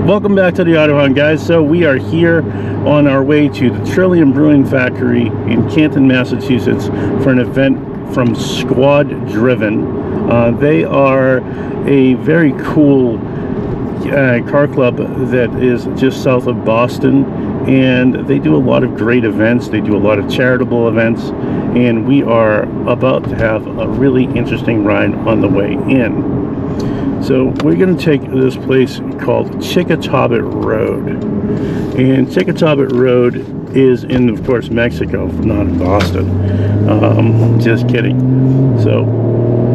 Welcome back to the Autohound, guys. So we are here on our way to the Trillium Brewing Factory in Canton, Massachusetts for an event from Squad Driven. They are a very cool car club that is just south of Boston, and they do a lot of great events. They do a lot of charitable events, and we are about to have a really interesting ride on the way in. So we're going to take this place called Chickatawbit Road, and Chickatawbit Road is in, of course, Mexico, not in Boston. Just kidding. So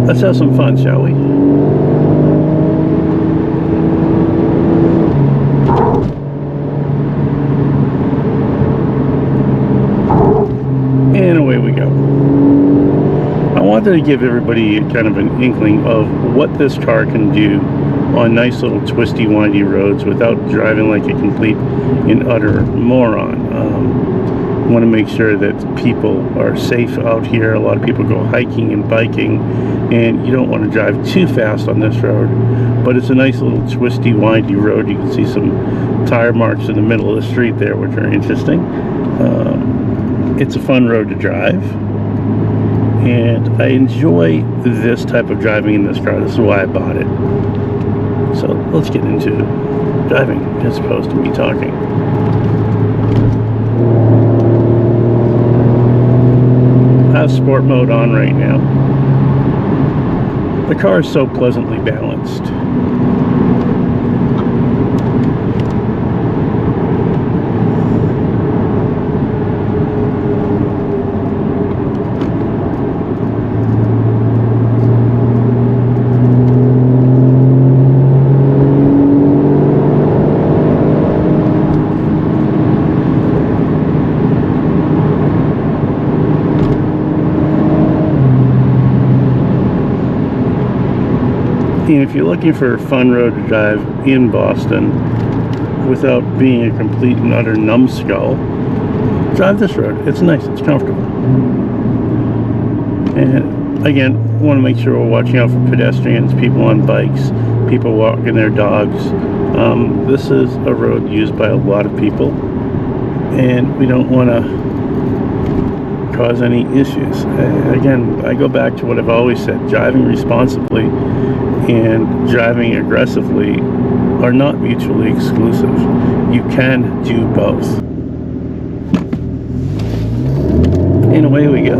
let's have some fun, shall we? And away we go. I wanted to give everybody kind of an inkling of what this car can do on nice little twisty, windy roads without driving like a complete and utter moron. I want to make sure that people are safe out here. A lot of people go hiking and biking, and you don't want to drive too fast on this road, but it's a nice little twisty, windy road. You can see some tire marks in the middle of the street there, which are interesting. It's a fun road to drive, and I enjoy this type of driving in this car. This is why I bought it. So let's get into driving as opposed to me talking. I have sport mode on right now. The car is so pleasantly balanced. And if you're looking for a fun road to drive in Boston without being a complete and utter numbskull, drive this road. It's nice, it's comfortable. And again, want to make sure we're watching out for pedestrians, people on bikes, people walking their dogs. This is a road used by a lot of people, and we don't want to cause any issues. Again, I go back to what I've always said: driving responsibly and driving aggressively are not mutually exclusive. You can do both. And away we go.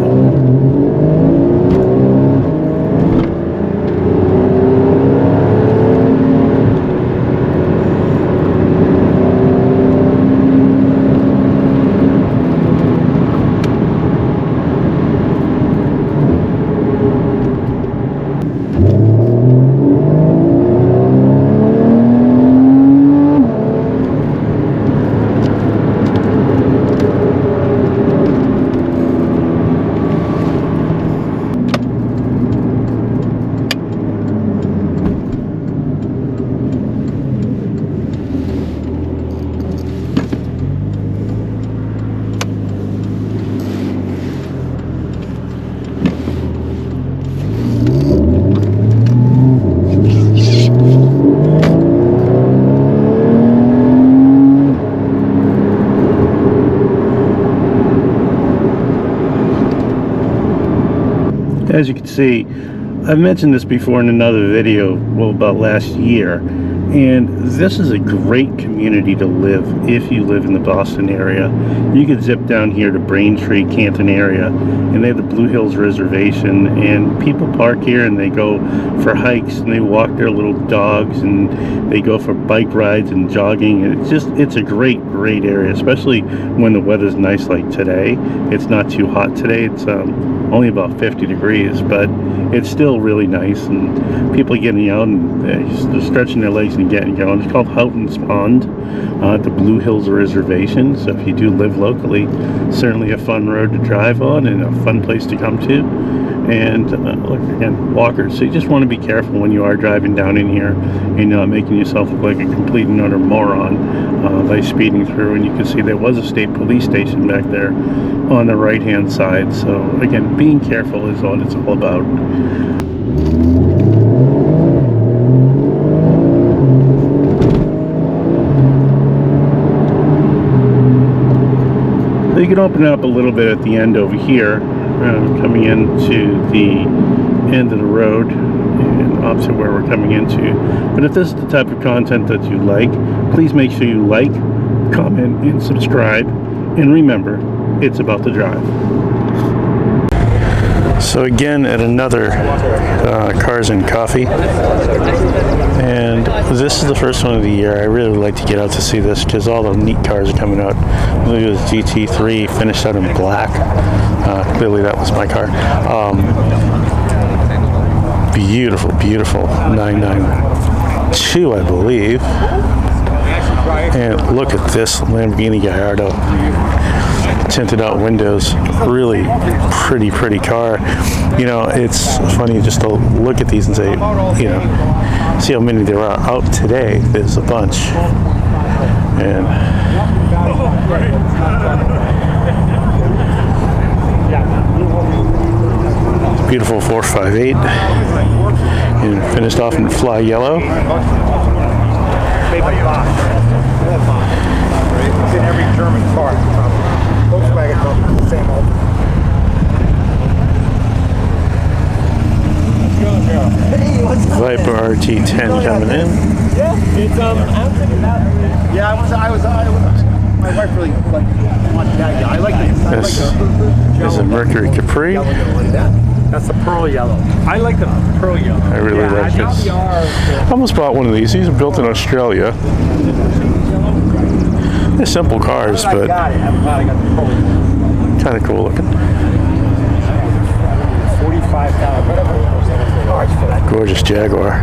As you can see, I've mentioned this before in another video, well, about last year, and this is a great community to live if you live in the Boston area. You could zip down here to Braintree, Canton area, and they have the Blue Hills Reservation, and people park here and they go for hikes and they walk their little dogs and they go for bike rides and jogging. And it's a great area, especially when the weather's nice like today. It's not too hot today. It's only about 50 degrees, but it's still really nice, and people getting out and they're stretching their legs and getting going. It's called Houghton's Pond, the Blue Hills Reservation. So if you do live locally, certainly a fun road to drive on and a fun place to come to. And look, again, walkers. So you just want to be careful when you are driving down in here and not making yourself look like a complete and utter moron by speeding through. And you can see there was a state police station back there on the right hand side. So again, being careful is what it's all about. So you can open it up a little bit at the end over here, coming into the end of the road and opposite where we're coming into. But if this is the type of content that you like, please make sure you like, comment, and subscribe. And remember, it's about the drive. So again, at another Cars and Coffee, and this is the first one of the year. I really would like to get out to see this because all the neat cars are coming out. Look at this GT3 finished out in black. Clearly that was my car. Beautiful, beautiful 992, I believe. And look at this Lamborghini Gallardo. Tinted out windows, really pretty car. You know, it's funny just to look at these and say, you know, see how many there are out today. There's a bunch. And beautiful 458 and finished off in fly yellow. It's in every German car. Volkswagen comes with the same old. Viper RT10 coming in. Yeah, it's I'm thinking about it. Yeah, I was. My wife really wanted that. Yeah, I like this. This is a Mercury Capri. That's the pearl yellow. I like the pearl yellow. I really like this. I almost bought one of these. These are built in Australia. They're simple cars, but kind of cool looking. 45,000. Gorgeous Jaguar.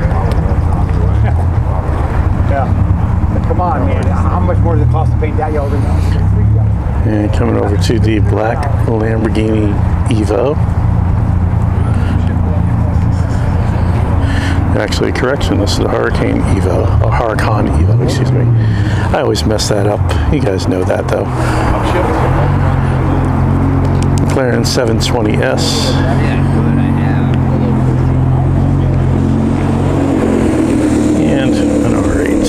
Yeah. But come on, man. How much more does it cost to paint that yellow than that? And coming over to the black Lamborghini Evo. Actually, correction, this is the Hurricane Evo, or Huracan Evo, excuse me. I always mess that up. You guys know that, though. McLaren 720S. And an R8.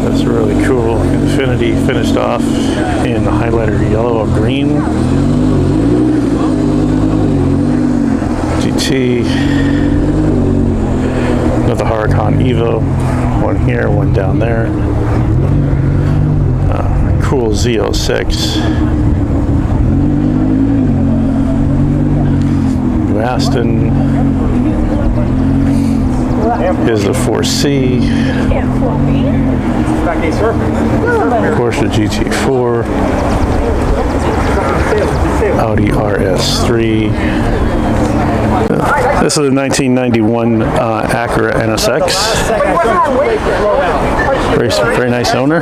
That's really cool. Infiniti finished off in the highlighter yellow or green. GT, another Huracan Evo, one here, one down there. Cool Z06. New Aston. Here's the 4C. Porsche GT4. Audi RS3. This is a 1991 Acura NSX. Very nice owner.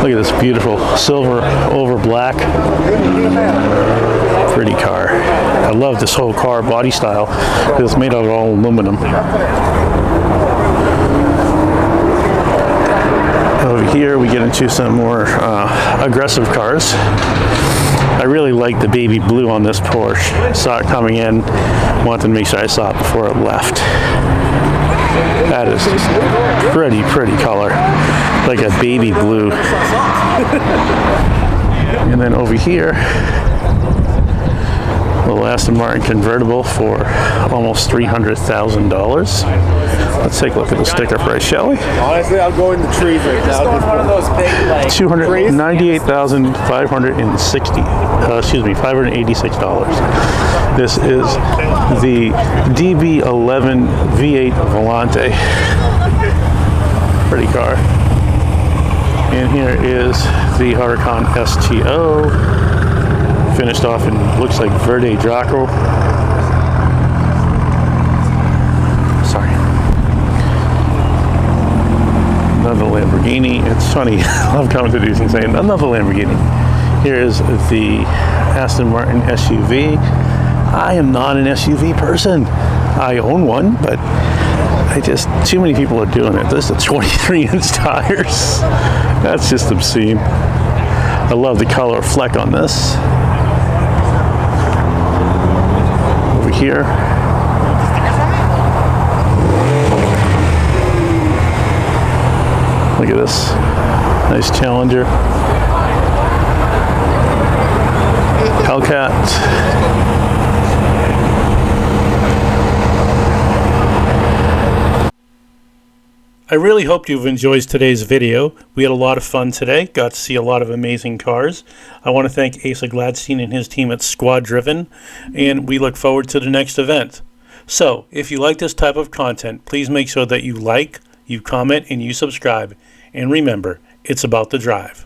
Look at this beautiful silver over black. Pretty car. I love this whole car body style because it's made out of all aluminum. Over here we get into some more aggressive cars. I really like the baby blue on this Porsche. Saw it coming in, wanted to make sure I saw it before it left. That is just pretty color, like a baby blue. And then over here, the Aston Martin convertible for almost $300,000. Let's take a look at the sticker price, shall we? Honestly, I'll go in the trees right now. Just one of those big, like, $586. This is the DB11 V8 Volante. Pretty car. And here is the Huracan STO. Finished off in, looks like Verde Draco. Sorry. Another Lamborghini. It's funny, I love coming to these and saying, another Lamborghini. Here is the Aston Martin SUV. I am not an SUV person. I own one, but too many people are doing it. This is 23-inch tires. That's just obscene. I love the color fleck on this. Over here. Look at this. Nice Challenger. Hellcat. I really hope you've enjoyed today's video. We had a lot of fun today, got to see a lot of amazing cars. I want to thank Asa Gladstein and his team at Squad Driven, and we look forward to the next event. So, if you like this type of content, please make sure that you like, you comment, and you subscribe. And remember, it's about the drive.